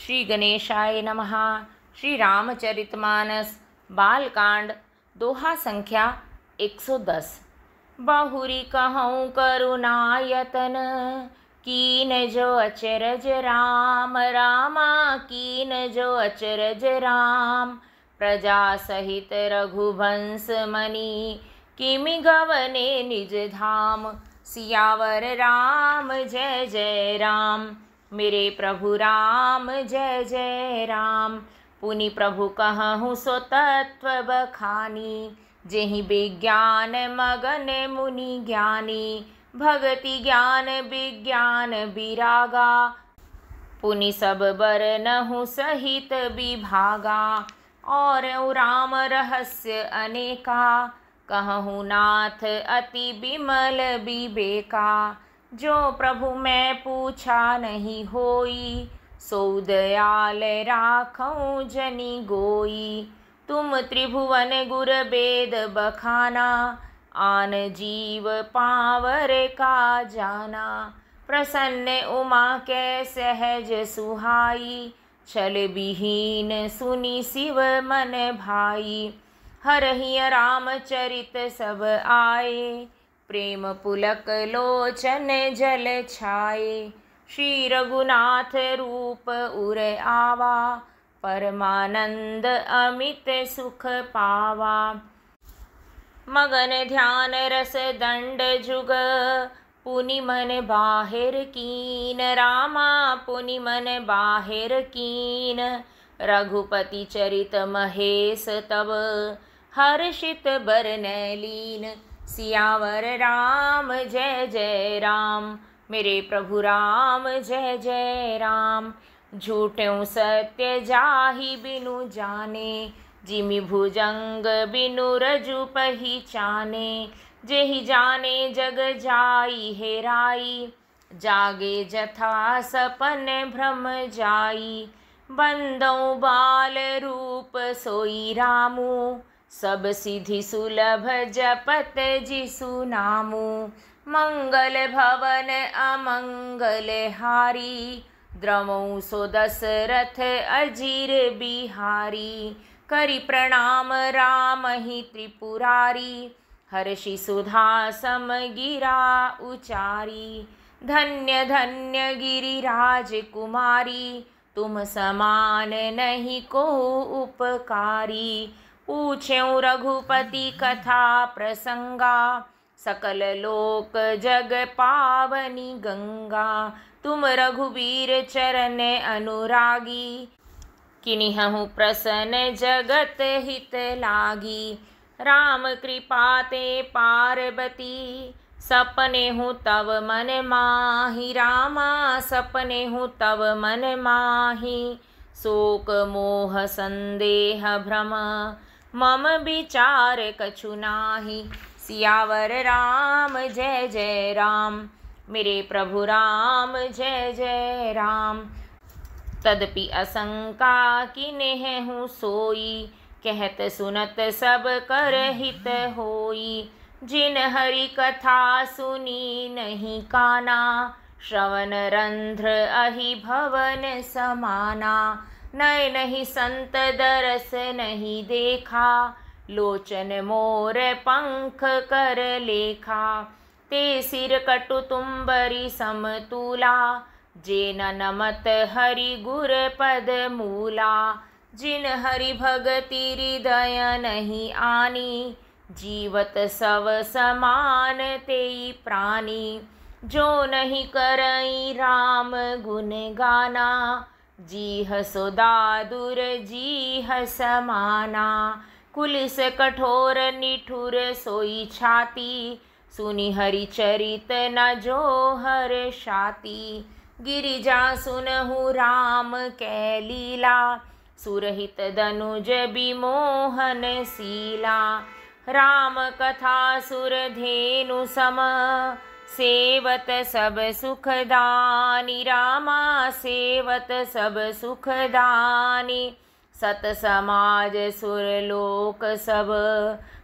श्री गणेशाय नमः। श्री रामचरितमानस बालकांड दोहा संख्या 110। बहुरी कहूँ करुणायतन कीन जो अचरज राम, रामा कीन जो अचरज राम। प्रजा सहित रघुवंश मणि किमि गवने निज धाम। सियावर राम जय जय राम, मेरे प्रभु राम जय जय राम। पुनि प्रभु कहूँ सो तत्व बखानी, जेहि विज्ञान मगन मुनि ज्ञानी। भगति ज्ञान विज्ञान विरागा, पुनि सब बरनहुँ सहित विभागा। और राम रहस्य अनेका, कहूँ नाथ अति विमल विवेका। जो प्रभु मैं पूछा नहीं होई, सो दयाल राखऊँ जनि गोई। तुम त्रिभुवन गुर वेद बखाना, आन जीव पावर का जाना। प्रसन्न उमा कै सहज सुहाई, छल विहीन सुनि शिव मन भाई। हरहि रामचरित सब आए, प्रेम पुलक लोचन जल छाए। श्री रघुनाथ रूप उर आवा, परमानंद अमित सुख पावा। मगन ध्यान रस दंड जुग, पुनि मन बाहिर कीन। रामा पुनि मन बाहिर कीन। रघुपति चरित महेश तब, हर्षित बरनैं लीन। सियावर राम जय जय राम, मेरे प्रभु राम जय जय राम। झूठों सत्य जाहि बिनु जाने, जिमि भुजंग बिनु रजु पहिचाने। जेहि जाने जग जाई हेराई, जागे जथा सपन भ्रम जाई। बंदौ बाल रूप सोई रामू, सब सिद्धि सुलभ जपत जिसु नामु। मंगल भवन अमंगल हारी, द्रवौ सो दशरथ अजीर बिहारी। करि प्रणाम राम ही त्रिपुरारी, हर्षि सुधा सम गिरा उचारी। धन्य धन्य गिरिराज कुमारी, तुम समान नहीं को उपकारी। पूछें रघुपति कथा प्रसंगा, सकल लोक जग पावनी गंगा। तुम रघुबीर चरण अनुरागी, किन्हु प्रसन्न जगत हित लागी। राम कृपा ते पार्वती, सपने हूँ तव मन माही। रामा सपने हूँ तव मन माही। शोक मोह संदेह भ्रम, मम विचार कछु नाही। सियावर राम जय जय राम, मेरे प्रभु राम जय जय राम। तदपि आशंका किन्हु सोई, कहत सुनत सब कर हित होई। जिन हरि कथा सुनी नहीं काना, श्रवण रंध्र अहि भवन समाना। नय नहीं संत दरस नहीं देखा, लोचन मोर पंख कर लेखा। ते सिर कटु तुम्बरी समतूला, जे न नमत हरि गुर पद मूला। जिन हरि भगति हृदय नहीं आनी, जीवत सव समान तेई प्राणी। जो नहीं करई राम गुण गाना, जीह सो दादुर जीह समाना। कुलिस कठोर निठुर सोई छाती, सुनि हरि चरित न जो हर शाती। गिरिजा सुनहु राम कै लीला, सुरहित दनुज विमोहन शीला। राम कथा सुर धेनु सम, सेवत सब सुखदानी। रामा सेवत सब सुखदानी। सत समाज सुर लोक सब,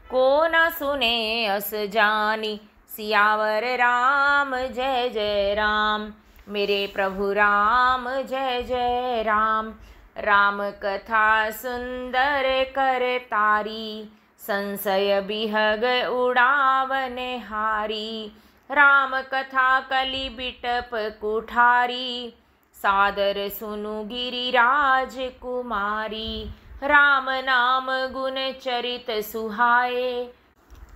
को न सुने अस जानी। सियावर राम जय जय राम, मेरे प्रभु राम जय जय राम। राम कथा सुंदर कर तारी, संशय बिहग उड़ावने हारी। राम कथा कलि बिटप कुठारी, सादर सुनु गिरिराज कुमारी। राम नाम गुण चरित सुहाए,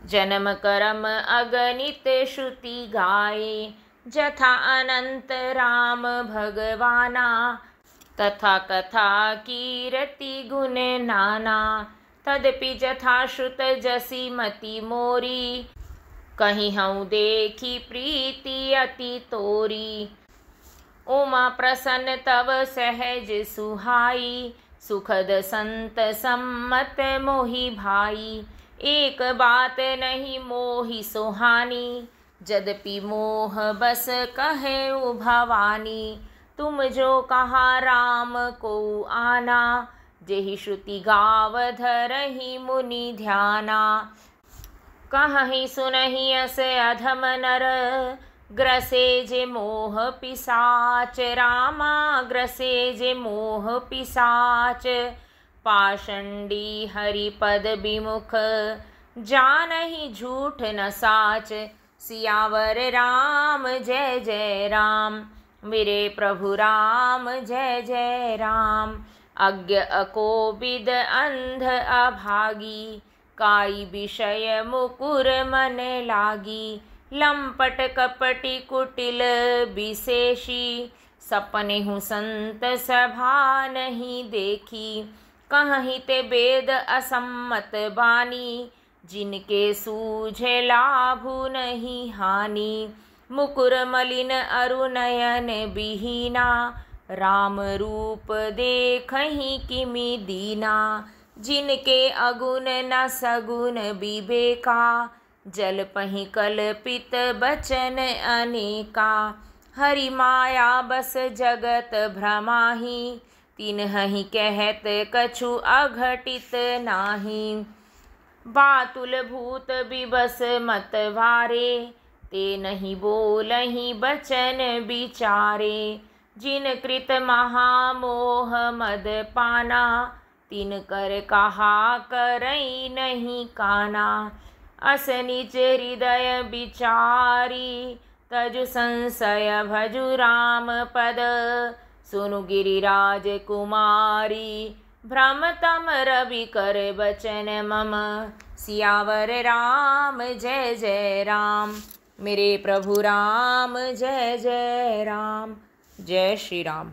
जन्म करम अगणित श्रुति गाए। जथा अनंत राम भगवाना, तथा कथा कीरति गुण नाना। तदपि जथा श्रुत जसी मति मोरी, कहीं हूँ देखी प्रीति अति तोरी। उमा प्रसन्न तव सहज सुहाई, सुखद संत सम्मत मोहि भाई। एक बात नहीं मोहि सुहानी, यद्यपि मोह बस कहे भवानी। तुम जो कहा राम को आना, जेहि श्रुति गाव धरहि मुनि ध्याना। कहीं सुनहि अस अधम नर, ग्रसे जे मोह पिसाच। रामा ग्रसे जे मोह पिसाच, पाषंडी हरिपद विमुख। जानहि झूठ न साच, सियावर राम जय जय राम। मेरे प्रभु राम जय जय राम। अज्ञ अकोविद अंध अभागी, काई विषय मुकुर मन लागी। लंपट कपटी कुटिल विशेषी, सपने हूँ संत सभा नहीं देखी। कहीं ते वेद असम्मत बानी, जिनके सूझे लाभु नहीं हानि। मुकुर मलिन अरुनयन विहीना, राम रूप देखहि किमि दीना। जिनके अगुण न सगुण विवेका, जल पहि कल्पित बचन अनेका। हरि माया बस जगत भ्रमाहि, तिन्हि कहत कछु अघटित नाही। बातुल भूत विबस मत वारे, ते नहीं बोलहि बचन विचारे। जिन कृत महामोह मद पाना, तिन कर कहा करई नहीं काना। अस निज हृदय विचारी, तजु संशय भजु राम पद। सुनु गिरिराज कुमारी, भ्रमतम रवि कर बचन मम। सियावर राम जय जय राम। मेरे प्रभु राम जय जय राम। जय श्री राम।